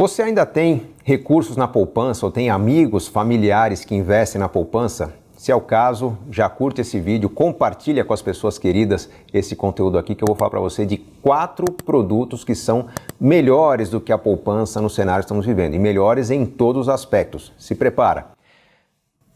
Você ainda tem recursos na poupança ou tem amigos, familiares que investem na poupança? Se é o caso, já curte esse vídeo, compartilha com as pessoas queridas esse conteúdo aqui que eu vou falar para você de 4 produtos que são melhores do que a poupança no cenário que estamos vivendo e melhores em todos os aspectos. Se prepara.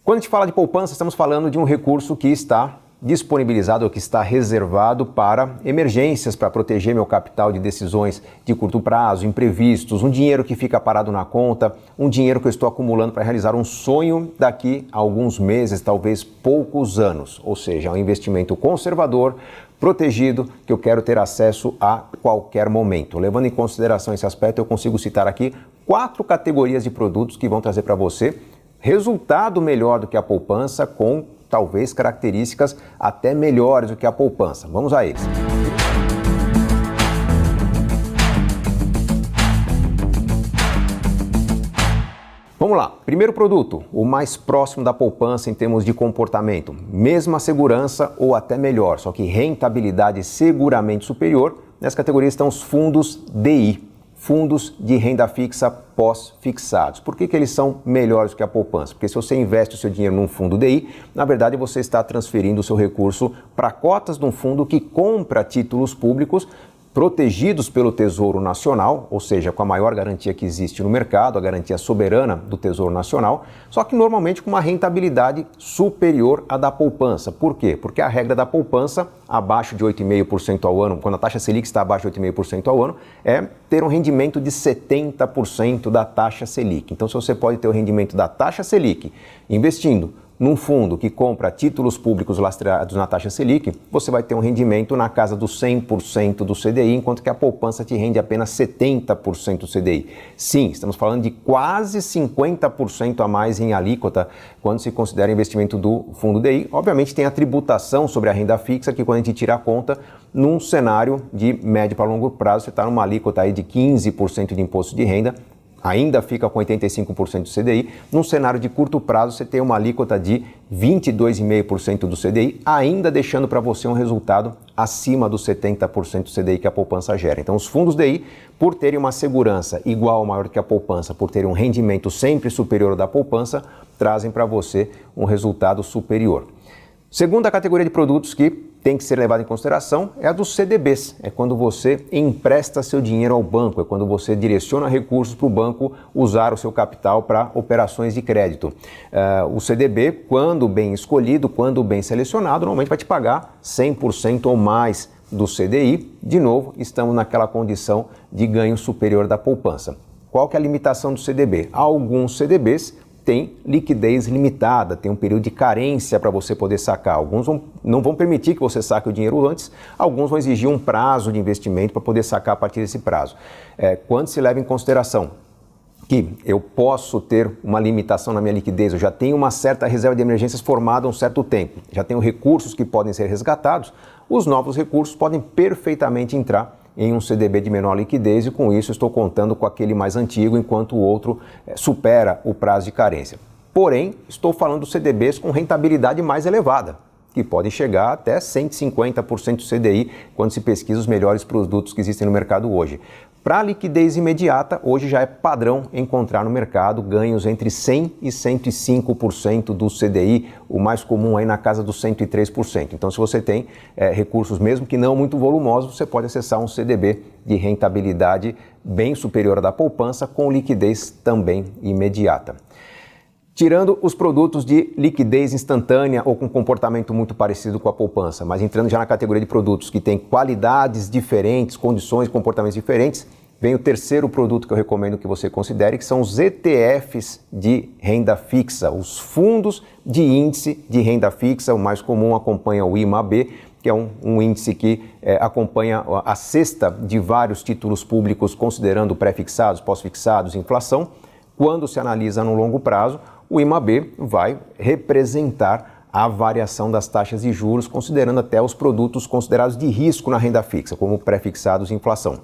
Quando a gente fala de poupança, estamos falando de um recurso que está disponibilizado ou que está reservado para emergências, para proteger meu capital de decisões de curto prazo, imprevistos, um dinheiro que fica parado na conta, um dinheiro que eu estou acumulando para realizar um sonho daqui a alguns meses, talvez poucos anos. Ou seja, é um investimento conservador, protegido, que eu quero ter acesso a qualquer momento. Levando em consideração esse aspecto, eu consigo citar aqui 4 categorias de produtos que vão trazer para você resultado melhor do que a poupança, com talvez características até melhores do que a poupança. Vamos a eles. Vamos lá. Primeiro produto, o mais próximo da poupança em termos de comportamento. Mesma segurança ou até melhor, só que rentabilidade seguramente superior. Nessa categoria estão os fundos DI. Fundos de renda fixa pós-fixados. Por que eles são melhores do que a poupança? Porque se você investe o seu dinheiro num fundo DI, na verdade você está transferindo o seu recurso para cotas de um fundo que compra títulos públicos protegidos pelo Tesouro Nacional, ou seja, com a maior garantia que existe no mercado, a garantia soberana do Tesouro Nacional, só que normalmente com uma rentabilidade superior à da poupança. Por quê? Porque a regra da poupança, abaixo de 8,5% ao ano, quando a taxa Selic está abaixo de 8,5% ao ano, é ter um rendimento de 70% da taxa Selic. Então, se você pode ter o rendimento da taxa Selic investindo num fundo que compra títulos públicos lastreados na taxa Selic, você vai ter um rendimento na casa dos 100% do CDI, enquanto que a poupança te rende apenas 70% do CDI. Sim, estamos falando de quase 50% a mais em alíquota quando se considera investimento do fundo DI. Obviamente tem a tributação sobre a renda fixa, que quando a gente tira a conta, num cenário de médio para longo prazo, você está numa alíquota aí de 15% de imposto de renda, ainda fica com 85% do CDI. Num cenário de curto prazo, você tem uma alíquota de 22,5% do CDI, ainda deixando para você um resultado acima dos 70% do CDI que a poupança gera. Então, os fundos DI, por terem uma segurança igual ou maior que a poupança, por terem um rendimento sempre superior ao da poupança, trazem para você um resultado superior. Segunda categoria de produtos que tem que ser levada em consideração é a dos CDBs. É quando você empresta seu dinheiro ao banco, é quando você direciona recursos para o banco usar o seu capital para operações de crédito. O CDB, quando bem escolhido, quando bem selecionado, normalmente vai te pagar 100% ou mais do CDI. De novo, estamos naquela condição de ganho superior da poupança. Qual que é a limitação do CDB? Alguns CDBs tem liquidez limitada, tem um período de carência para você poder sacar. Alguns não vão permitir que você saque o dinheiro antes, alguns vão exigir um prazo de investimento para poder sacar a partir desse prazo. Quando se leva em consideração que eu posso ter uma limitação na minha liquidez, eu já tenho uma certa reserva de emergências formada há um certo tempo, já tenho recursos que podem ser resgatados, os novos recursos podem perfeitamente entrar em um CDB de menor liquidez e com isso estou contando com aquele mais antigo enquanto o outro supera o prazo de carência. Porém, estou falando dos CDBs com rentabilidade mais elevada, que podem chegar até 150% do CDI quando se pesquisa os melhores produtos que existem no mercado hoje. Para a liquidez imediata, hoje já é padrão encontrar no mercado ganhos entre 100% e 105% do CDI, o mais comum aí na casa dos 103%. Então, se você tem recursos, mesmo que não muito volumosos, você pode acessar um CDB de rentabilidade bem superior à da poupança, com liquidez também imediata. Tirando os produtos de liquidez instantânea ou com comportamento muito parecido com a poupança, mas entrando já na categoria de produtos que têm qualidades diferentes, condições e comportamentos diferentes, vem o terceiro produto que eu recomendo que você considere, que são os ETFs de renda fixa, os fundos de índice de renda fixa. O mais comum acompanha o IMAB, que é um índice que acompanha a cesta de vários títulos públicos, considerando pré-fixados, pós-fixados, inflação. Quando se analisa no longo prazo, o IMAB vai representar a variação das taxas de juros, considerando até os produtos considerados de risco na renda fixa, como pré-fixados e inflação.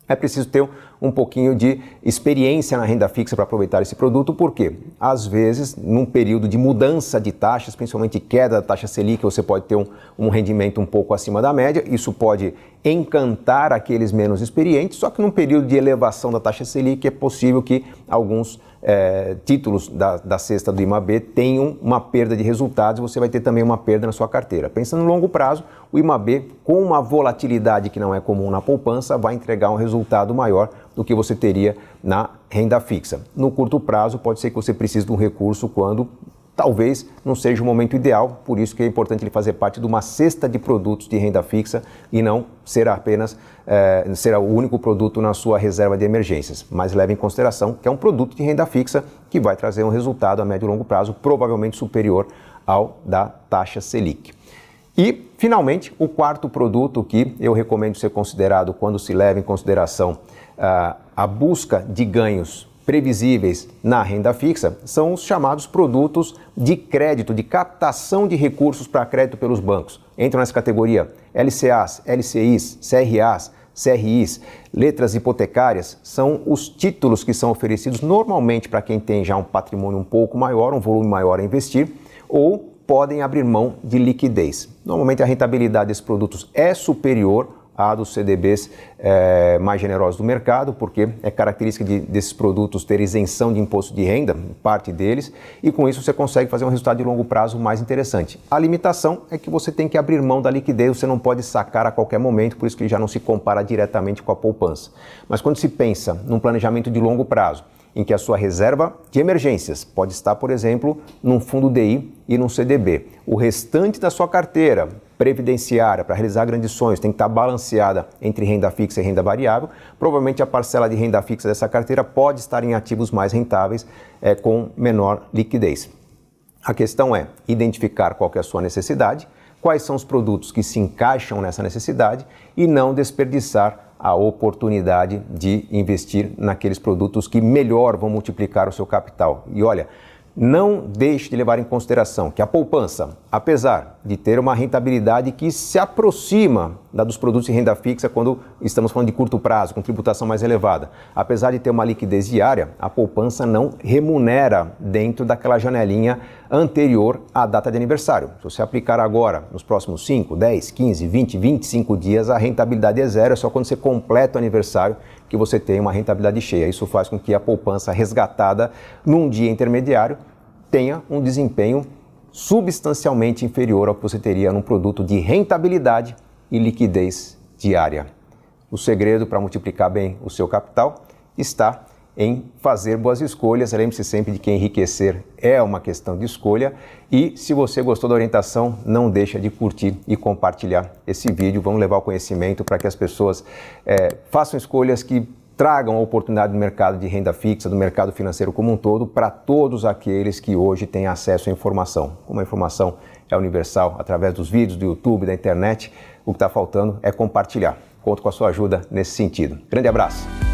É preciso ter um pouquinho de experiência na renda fixa para aproveitar esse produto, porque às vezes, num período de mudança de taxas, principalmente queda da taxa Selic, você pode ter um rendimento um pouco acima da média. Isso pode encantar aqueles menos experientes, só que num período de elevação da taxa Selic é possível que alguns títulos da cesta do IMAB tenham uma perda de resultados e você vai ter também uma perda na sua carteira. Pensando no longo prazo, o IMAB, com uma volatilidade que não é comum na poupança, vai entregar um resultado maior do que você teria na renda fixa. No curto prazo, pode ser que você precise de um recurso quando talvez não seja o momento ideal, por isso que é importante ele fazer parte de uma cesta de produtos de renda fixa e não ser apenas ser o único produto na sua reserva de emergências. Mas leve em consideração que é um produto de renda fixa que vai trazer um resultado a médio e longo prazo provavelmente superior ao da taxa Selic. E, finalmente, o quarto produto que eu recomendo ser considerado quando se leva em consideração a busca de ganhos previsíveis na renda fixa são os chamados produtos de crédito, de captação de recursos para crédito pelos bancos. Entram nessa categoria LCAs, LCIs, CRAs, CRIs, letras hipotecárias, são os títulos que são oferecidos normalmente para quem tem já um patrimônio um pouco maior, um volume maior a investir, ou podem abrir mão de liquidez. Normalmente a rentabilidade desses produtos é superior a dos CDBs mais generosos do mercado, porque é característica desses produtos ter isenção de imposto de renda, parte deles, e com isso você consegue fazer um resultado de longo prazo mais interessante. A limitação é que você tem que abrir mão da liquidez, você não pode sacar a qualquer momento, por isso que ele já não se compara diretamente com a poupança. Mas quando se pensa num planejamento de longo prazo, em que a sua reserva de emergências pode estar, por exemplo, num fundo DI e num CDB. O restante da sua carteira previdenciária para realizar grandes sonhos tem que estar balanceada entre renda fixa e renda variável. Provavelmente a parcela de renda fixa dessa carteira pode estar em ativos mais rentáveis com menor liquidez. A questão é identificar qual que é a sua necessidade, quais são os produtos que se encaixam nessa necessidade e não desperdiçar a oportunidade de investir naqueles produtos que melhor vão multiplicar o seu capital. E olha, não deixe de levar em consideração que a poupança, apesar de ter uma rentabilidade que se aproxima da dos produtos de renda fixa quando estamos falando de curto prazo, com tributação mais elevada, apesar de ter uma liquidez diária, a poupança não remunera dentro daquela janelinha anterior à data de aniversário. Se você aplicar agora, nos próximos 5, 10, 15, 20, 25 dias, a rentabilidade é zero, é só quando você completa o aniversário que você tem uma rentabilidade cheia. Isso faz com que a poupança resgatada num dia intermediário tenha um desempenho substancialmente inferior ao que você teria num produto de rentabilidade e liquidez diária. O segredo para multiplicar bem o seu capital está em fazer boas escolhas. Lembre-se sempre de que enriquecer é uma questão de escolha. E se você gostou da orientação, não deixa de curtir e compartilhar esse vídeo. Vamos levar o conhecimento para que as pessoas façam escolhas que tragam a oportunidade do mercado de renda fixa, do mercado financeiro como um todo, para todos aqueles que hoje têm acesso à informação. Como a informação é universal através dos vídeos, do YouTube, da internet, o que está faltando é compartilhar. Conto com a sua ajuda nesse sentido. Grande abraço!